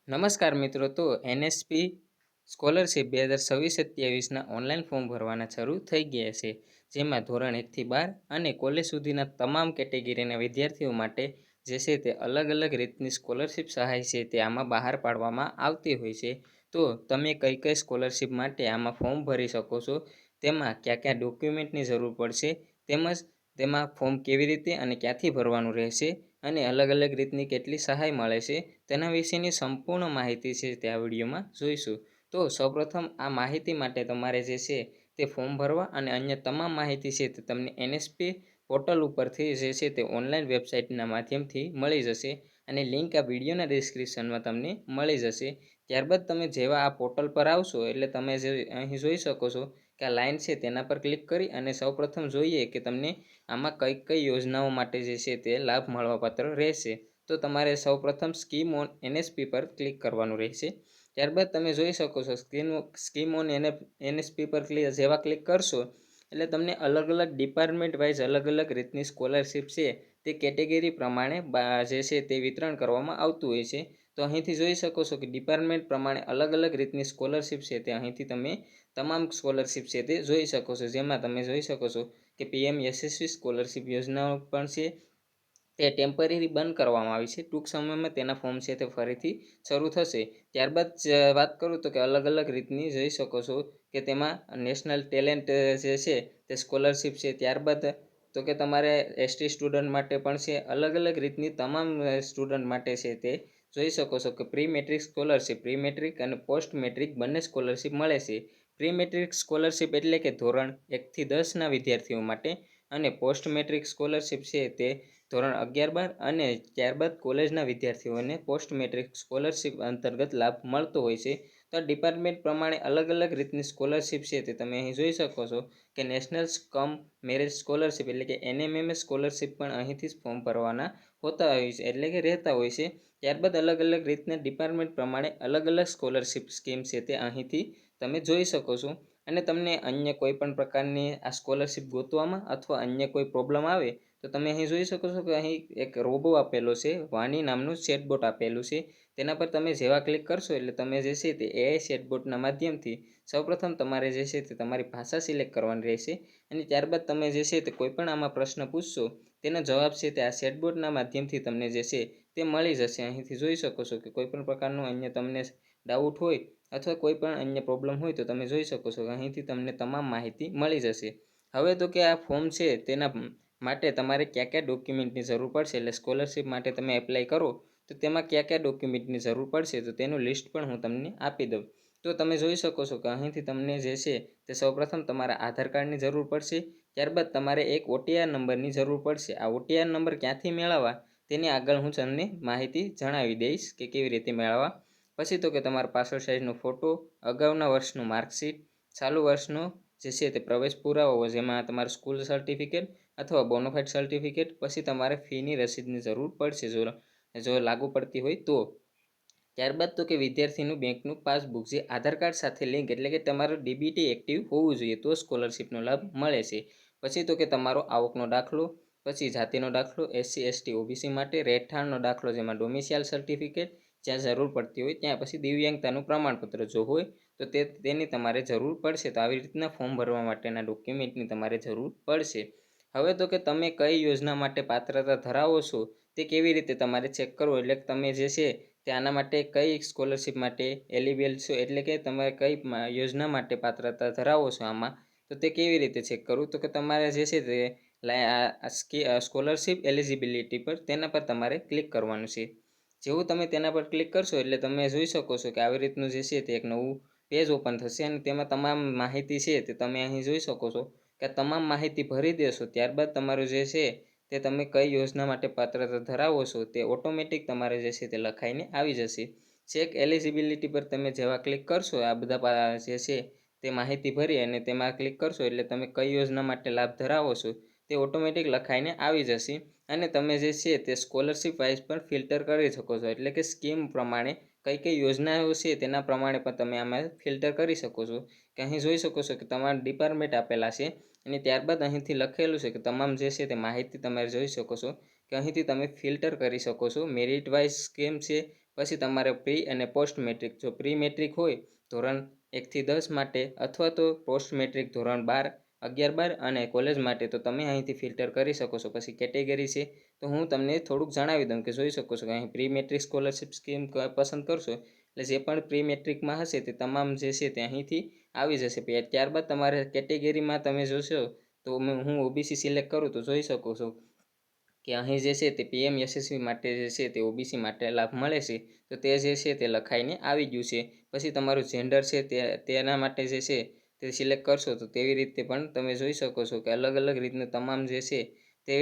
નમસ્કાર મિત્રો. તો એનએસપી સ્કોલરશિપ 2026-27ના ઓનલાઈન ફોર્મ ભરવાના શરૂ થઈ ગયા છે, જેમાં ધોરણ 1થી 12 અને કોલેજ સુધીના તમામ કેટેગરીના વિદ્યાર્થીઓ માટે જે છે તે અલગ અલગ રીતની સ્કોલરશિપ સહાય છે તે આમાં બહાર પાડવામાં આવતી હોય છે. તો તમે કઈ કઈ સ્કોલરશિપ માટે આમાં ફોર્મ ભરી શકો છો, તેમાં કયા કયા ડોક્યુમેન્ટની જરૂર પડશે, તેમજ તેમાં ફોર્મ કેવી રીતે અને ક્યાંથી ભરવાનું રહેશે અને અલગ અલગ રીતની કેટલી સહાય મળે છે તેના વિશેની સંપૂર્ણ માહિતી છે તે આ વિડીયોમાં જોઈશું. તો સૌપ્રથમ આ માહિતી માટે તમારે જે છે તે ફોર્મ ભરવા અને અન્ય તમામ માહિતી છે તે તમને એનએસપી પોર્ટલ ઉપરથી જે છે તે ઓનલાઈન વેબસાઇટના માધ્યમથી મળી જશે અને લિંક આ વિડીયોના ડિસ્ક્રિપ્શનમાં તમને મળી જશે. ત્યારબાદ તમે જેવા આ પોર્ટલ પર આવશો એટલે તમે જે અહીં જોઈ શકો છો કે આ લાઇન છે તેના પર ક્લિક કરી અને સૌપ્રથમ જોઈએ કે તમને આમાં કઈ કઈ યોજનાઓ માટે જે છે તે લાભ મળવાપાત્ર રહેશે. તો તમારે સૌપ્રથમ સ્કીમ ઓન એનએસપી પર ક્લિક કરવાનું રહેશે. ત્યારબાદ તમે જોઈ શકો છો સ્કીમ ઓન એનએસપી પર જેવા ક્લિક કરશો એટલે તમને અલગ અલગ ડિપાર્ટમેન્ટ વાઇઝ અલગ અલગ રીતની સ્કોલરશિપ છે તે કેટેગરી પ્રમાણે જે છે તે વિતરણ કરવામાં આવતું હોય છે. તો અહીંથી જોઈ શકો છો કે ડિપાર્ટમેન્ટ પ્રમાણે અલગ અલગ રીતની સ્કોલરશિપ છે તે અહીંથી તમે તમામ સ્કોલરશિપ છે તે જોઈ શકો છો. જેમાં તમે જોઈ શકો છો કે પીએમ યશસ્વી સ્કોલરશિપ યોજનાઓ પણ છે તે ટેમ્પરરી બંધ કરવામાં આવી છે. ટૂંક સમયમાં તેના ફોર્મ છે તે ફરીથી શરૂ થશે. ત્યારબાદ વાત કરું તો કે અલગ અલગ રીતની જોઈ શકો છો કે તેમાં નેશનલ ટેલેન્ટ જે છે તે સ્કોલરશિપ છે. ત્યારબાદ તો કે તમારે એસટી સ્ટુડન્ટ માટે પણ છે. અલગ અલગ રીતની તમામ સ્ટુડન્ટ માટે છે તે જોઈ શકો છો કે pre matric scholarship, pre matric અને પોસ્ટ મેટ્રિક બંને સ્કોલરશિપ મળે છે. પ્રી મેટ્રિક સ્કોલરશિપ એટલે કે ધોરણ 1થી 10ના વિદ્યાર્થીઓ માટે અને પોસ્ટ મેટ્રિક સ્કોલરશિપ છે તે ધોરણ 11-12 અને ત્યારબાદ કોલેજના વિદ્યાર્થીઓને પોસ્ટ મેટ્રિક સ્કોલરશિપ અંતર્ગત લાભ મળતો હોય છે. તો ડિપાર્ટમેન્ટ પ્રમાણે અલગ અલગ રીતની સ્કોલરશિપ છે તે તમે અહીં જોઈ શકો છો કે નેશનલ કમ મેરિટ સ્કોલરશિપ એટલે કે એનએમએમએસ સ્કોલરશિપ પણ અહીંથી જ ફોર્મ ભરવાના હોતા હોય છે એટલે કે રહેતા હોય છે. ત્યારબાદ અલગ અલગ રીતના ડિપાર્ટમેન્ટ પ્રમાણે અલગ અલગ સ્કોલરશિપ સ્કીમ છે તે અહીંથી તમે જોઈ શકો છો. અને તમને અન્ય કોઈ પણ પ્રકારની આ સ્કોલરશિપ ગોતવામાં અથવા અન્ય કોઈ પ્રોબ્લેમ આવે તો તમે અહીં જોઈ શકો છો કે અહીં એક રોબો આપેલો છે, વાણી નામનું ચેટબોટ આપેલું છે. તેના પર તમે જેવા ક્લિક કરશો એટલે તમે જે છે તે એઆઈ ચેટબોટના માધ્યમથી સૌપ્રથમ તમારે જે છે તે તમારી ભાષા સિલેક્ટ કરવાની રહેશે અને ત્યારબાદ તમે જે છે તે કોઈ પણ આમાં પ્રશ્ન પૂછશો તેનો જવાબ છે તે આ ચેટબોટના માધ્યમથી તમને જે છે તે મળી જશે. અહીંથી જોઈ શકો છો કે કોઈ પણ પ્રકારનું અન્ય તમને ડાઉટ હોય અથવા કોઈ પણ અન્ય પ્રોબ્લેમ હોય તો તમે જોઈ શકો છો કે અહીંથી તમને તમામ માહિતી મળી જશે. હવે તો કે આ ફોર્મ છે તેના માટે તમારે કયા કયા ડોક્યુમેન્ટની જરૂર પડશે, એટલે સ્કોલરશિપ માટે તમે એપ્લાય કરો તો તેમાં કયા કયા ડોક્યુમેન્ટની જરૂર પડશે તો તેનું લિસ્ટ પણ હું તમને આપી દઉં. તો તમે જોઈ શકો છો કે અહીંથી તમને જે છે તે સૌપ્રથમ તમારા આધાર કાર્ડની જરૂર પડશે. ત્યારબાદ તમારે એક ઓટીઆર નંબરની જરૂર પડશે. આ ઓટીઆર નંબર ક્યાંથી મેળવવા તેની આગળ હું તમને માહિતી જણાવી દઈશ કે કેવી રીતે મેળવવા. પછી તો કે તમારો પાસપોર્ટ સાઇઝનો ફોટો, અગાઉના વર્ષનું માર્કશીટ, ચાલુ વર્ષનો જે છે તે પ્રવેશ પુરાવો જેમાં તમારું સ્કૂલ સર્ટિફિકેટ અથવા બોનોફાઇડ સર્ટિફિકેટ, પછી તમારે ફીની રસીદની જરૂર પડશે જો લાગુ પડતી હોય તો. ત્યારબાદ તો કે વિદ્યાર્થીનું બેંકનું પાસબુક જે આધાર કાર્ડ સાથે લિંક એટલે કે તમારું ડીબીટી એક્ટિવ હોવું જોઈએ તો સ્કોલરશિપનો લાભ મળે છે. પછી તો કે તમારો આવકનો દાખલો, પછી જાતિનો દાખલો એસસી એસટી ઓબીસી માટે, રહેઠાણનો દાખલો જેમાં ડોમિસિયલ સર્ટિફિકેટ જ્યાં જરૂર પડતી હોય ત્યાં, પછી દિવ્યાંગતાનું પ્રમાણપત્ર જો હોય તો તેની તમારે જરૂર પડશે. તો આવી રીતના ફોર્મ ભરવા માટેના ડોક્યુમેન્ટની તમારે જરૂર પડશે. હવે તો કે તમે કઈ યોજના માટે પાત્રતા ધરાવો છો તે કેવી રીતે તમારે ચેક કરવું, એટલે કે તમે જે છે તે આના માટે કઈ સ્કોલરશિપ માટે એલિજિબલ છો એટલે કે તમે કઈ યોજના માટે પાત્રતા ધરાવો છો આમાં, તો તે કેવી રીતે ચેક કરવું તો કે તમારે જે છે તે સ્કોલરશિપ એલિજિબિલિટી પર તેના પર તમારે ક્લિક કરવાનું છે. જેવું તમે તેના પર ક્લિક કરશો એટલે તમે જોઈ શકો છો કે આવી રીતનું જે છે તે એક નવું પેજ ઓપન થશે અને તેમાં તમામ માહિતી છે તે તમે અહીં જોઈ શકો છો કે તમામ માહિતી ભરી દેશો. ત્યારબાદ તમારું જે છે તે તમે કઈ યોજના માટે પાત્રતા ધરાવો છો તે ઓટોમેટિક તમારે જે છે તે લખાઈને આવી જશે. ચેક એલિજિબિલિટી પર તમે જેવા ક્લિક કરશો આ બધા જે છે તે માહિતી ભરી અને તેમાં ક્લિક કરશો એટલે તમે કઈ યોજના માટે લાભ ધરાવો છો તે ઓટોમેટિક લખાઈને આવી જશે. અને તમે જે છે તે સ્કોલરશિપ વાઇઝ પણ ફિલ્ટર કરી શકો છો એટલે કે સ્કીમ પ્રમાણે કઈ કઈ યોજનાઓ છે તેના પ્રમાણે પણ તમે આમાં ફિલ્ટર કરી શકો છો. કે અહીં જોઈ શકો છો કે તમારા ડિપાર્ટમેન્ટ આપેલા છે અને ત્યારબાદ અહીંથી લખેલું છે કે તમામ જે છે તે માહિતી તમે જોઈ શકો છો કે અહીંથી તમે ફિલ્ટર કરી શકો છો. મેરિટ વાઇઝ સ્કીમ છે, પછી તમારે પ્રી અને પોસ્ટ મેટ્રિક, જો પ્રી મેટ્રિક હોય ધોરણ 1થી 10 માટે, અથવા તો પોસ્ટ મેટ્રિક ધોરણ 12, 11, 12 અને કોલેજ માટે, તો તમે અહીંથી ફિલ્ટર કરી શકો છો. પછી કેટેગરી છે, તો હું તમને થોડુંક જણાવી દઉં કે જોઈ શકો છો કે અહીં પ્રી મેટ્રિક સ્કોલરશિપ સ્કીમ પસંદ કરશો એટલે જે પણ પ્રી મેટ્રિકમાં હશે તે તમામ જે છે તે અહીંથી આવી જશે. ત્યારબાદ તમારે કેટેગરીમાં તમે જોશો તો હું ઓબીસી સિલેક્ટ કરું તો જોઈ શકો છો કે અહીં જે છે તે પીએમ યશસ્વી માટે જે છે તે ઓબીસી માટે લાભ મળે છે, તો તે જે છે તે લખાઈને આવી ગયું છે. પછી તમારું જેન્ડર છે તેના માટે જે છે તે સિલેક્ટ કરશો તો તેવી રીતે પણ તમે જોઈ શકો છો કે અલગ અલગ રીતનું તમામ જે છે તે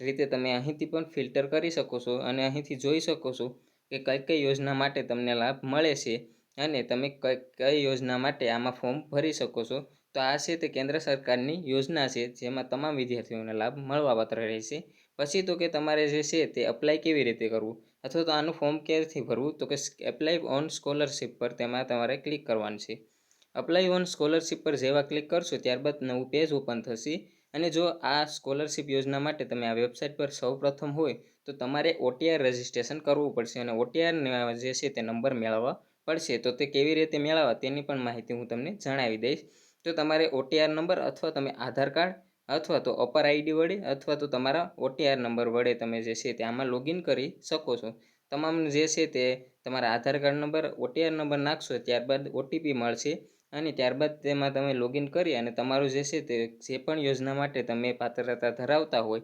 રીતે તમે અહીંથી પણ ફિલ્ટર કરી શકો છો અને અહીંથી જોઈ શકો છો કે કઈ કઈ યોજના માટે તમને લાભ મળે છે અને તમે કઈ યોજના માટે આમાં ફોર્મ ભરી શકો છો. તો આ છે તે કેન્દ્ર સરકારની યોજના છે જેમાં તમામ વિદ્યાર્થીઓને લાભ મળવાપાત્ર રહેશે. પછી તો કે તમારે જે છે તે અપ્લાય કેવી રીતે કરવું અથવા તો આનું ફોર્મ ક્યારથી ભરવું, તો કે એપ્લાય ઓન સ્કોલરશિપ પર તેમાં તમારે ક્લિક કરવાનું છે. અપ્લાય ઓન સ્કોલરશિપ પર જેવા ક્લિક કરશો ત્યારબાદ નવું પેજ ઓપન થશે અને જો આ સ્કોલરશિપ યોજના માટે તમે આ વેબસાઇટ પર સૌપ્રથમ હોય તો તમારે ઓટીઆર રજિસ્ટ્રેશન કરવું પડશે અને ઓટીઆર જે છે તે નંબર મેળવવા પડશે. તો તે કેવી રીતે મેળવવા તેની પણ માહિતી હું તમને જણાવી દઈશ. તો તમારે ઓટીઆર નંબર અથવા તમે આધાર કાર્ડ અથવા તો અપર આઈડી વડે અથવા તો તમારા ઓટીઆર નંબર વડે તમે જે છે તે આમાં લોગિન કરી શકો છો. તમામ જે છે તે તમારા આધાર કાર્ડ નંબર, ઓટીઆર નંબર નાખશો ત્યારબાદ ઓટીપી મળશે અને ત્યારબાદ તેમાં તમે લોગિન કરી અને તમારું જે છે તે જે પણ યોજના માટે તમે પાત્રતા ધરાવતા હોય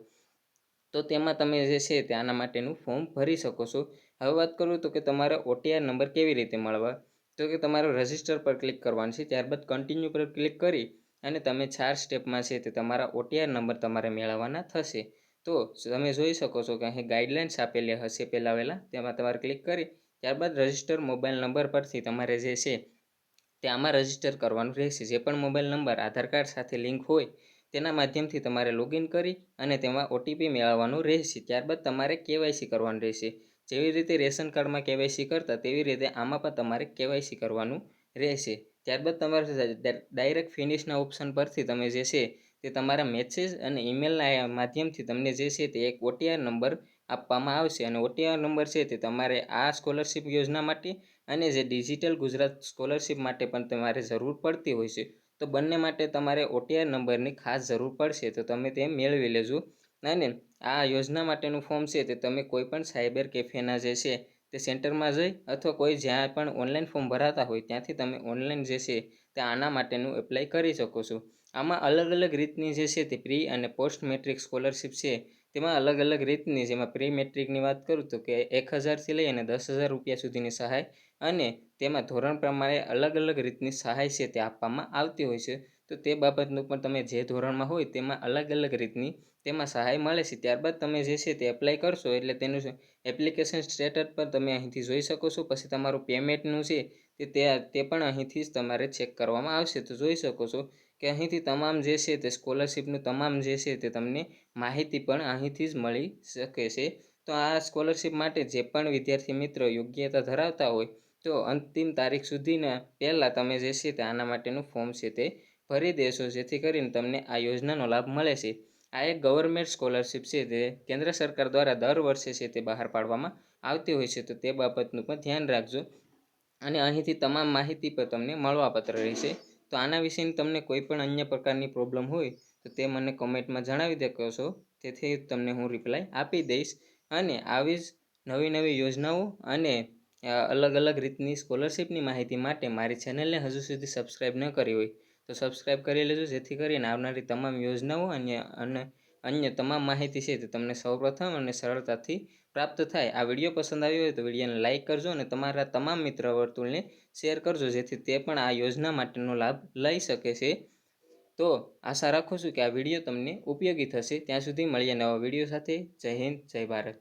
તો તેમાં તમે જે છે તે આના માટેનું ફોર્મ ભરી શકો છો. હવે વાત કરું તો કે તમારે ઓટીઆર નંબર કેવી રીતે મળવા, તો કે તમારે રજિસ્ટર પર ક્લિક કરવાનું છે, ત્યારબાદ કન્ટિન્યુ પર ક્લિક કરી અને તમે 4 સ્ટેપમાં છે તે તમારા ઓટીઆર નંબર તમારે મેળવવાના થશે. તો તમે જોઈ શકો છો કે અહીં ગાઈડલાઇન્સ આપેલી હશે પહેલાં તેમાં તમારે ક્લિક કરી ત્યારબાદ રજિસ્ટર મોબાઈલ નંબર પરથી તમારે જે છે તે આમાં રજિસ્ટર કરવાનું રહેશે. જે પણ મોબાઈલ નંબર આધાર કાર્ડ સાથે લિંક હોય તેના માધ્યમથી તમારે લોગિન કરી અને તેમાં ઓટીપી મેળવવાનું રહેશે. ત્યારબાદ તમારે કેવાયસી કરવાનું રહેશે. જેવી રીતે રેશન કાર્ડમાં કેવાયસી કરતા તેવી રીતે આમાં પણ તમારે કેવાયસી કરવાનું રહેશે. ત્યારબાદ તમારે ડાયરેક્ટ ફિનિશના ઓપ્શન પરથી તમે જે છે તે તમારા મેસેજ અને ઈમેલના માધ્યમથી તમને જે છે તે એક ઓટીઆર નંબર આપવામાં આવશે અને ઓટીઆર નંબર છે તે તમારે આ સ્કોલરશિપ યોજના માટે અને જે ડિજિટલ ગુજરાત સ્કોલરશિપ માટે પણ તમારે જરૂર પડતી હોય છે. તો બંને માટે તમારે ઓટીઆર નંબરની ખાસ જરૂર પડશે, તો તમે તે મેળવી લેજો. અને આ યોજના માટેનું ફોર્મ છે તે તમે કોઈ પણ સાયબર કેફેના જે છે તે સેન્ટરમાં જઈ અથવા કોઈ જ્યાં પણ ઓનલાઈન ફોર્મ ભરાતા હોય ત્યાંથી તમે ઓનલાઈન જે છે તે આના માટેનું એપ્લાય કરી શકો છો. આમાં અલગ અલગ રીતની જે છે તે પ્રી અને પોસ્ટ મેટ્રિક સ્કોલરશિપ છે તેમાં અલગ અલગ રીતની, જેમાં પ્રી મેટ્રિકની વાત કરું તો કે 1000થી લઈ અને 10,000 રૂપિયા સુધીની સહાય અને તેમાં ધોરણ પ્રમાણે અલગ અલગ રીતની સહાય છે તે આપવામાં આવતી હોય છે. તો તે બાબતનું પણ તમે જે ધોરણમાં હોય તેમાં અલગ અલગ રીતની તેમાં સહાય મળે છે. ત્યારબાદ તમે જે છે તે એપ્લાય કરશો એટલે તેનું એપ્લિકેશન સ્ટેટસ પર તમે અહીંથી જોઈ શકો છો. પછી તમારું પેમેન્ટનું છે તે પણ અહીંથી જ તમારે ચેક કરવામાં આવશે. તો જોઈ શકો છો કે અહીંથી તમામ જે છે તે સ્કોલરશિપનું તમામ જે છે તે તમને માહિતી પણ અહીંથી જ મળી શકે છે. તો આ સ્કોલરશિપ માટે જે પણ વિદ્યાર્થી મિત્રો યોગ્યતા ધરાવતા હોય તો અંતિમ તારીખ સુધીના પહેલાં તમે જે છે તે આના માટેનું ફોર્મ છે તે ભરી દેશો, જેથી કરીને તમને આ યોજનાનો લાભ મળે છે. આ એક ગવર્મેન્ટ સ્કોલરશિપ છે તે કેન્દ્ર સરકાર દ્વારા દર વર્ષે છે તે બહાર પાડવામાં આવતી હોય છે. તો તે બાબતનું પણ ધ્યાન રાખજો અને અહીંથી તમામ માહિતી પર તમને મળવાપાત્ર રહેશે. તો આના વિશેની તમને કોઈ પણ અન્ય પ્રકારની પ્રોબ્લેમ હોય તો તે મને કોમેન્ટમાં જણાવી શકો છો, તેથી તમને હું રિપ્લાય આપી દઈશ. અને આવી જ નવી નવી યોજનાઓ અને અલગ અલગ રીતની સ્કોલરશિપની માહિતી માટે મારી ચેનલને હજુ સુધી સબસ્ક્રાઈબ ન કરી હોય તો સબસ્ક્રાઈબ કરી લેજો, જેથી કરીને આવનારી તમામ યોજનાઓ અને અન્ય તમામ માહિતી છે તે તમને સૌપ્રથમ અને સરળતાથી પ્રાપ્ત થાય. આ વિડીયો પસંદ આવ્યો હોય તો વિડીયોને લાઇક કરજો અને તમારા તમામ મિત્ર વર્તુળને શેર કરજો, જેથી તે પણ આ યોજના માટેનો લાભ લઈ શકે છે. તો આશા રાખું છું કે આ વિડીયો તમને ઉપયોગી થશે. ત્યાં સુધી મળીએ નવા વિડીયો સાથે. જય હિન્દ, જય ભારત.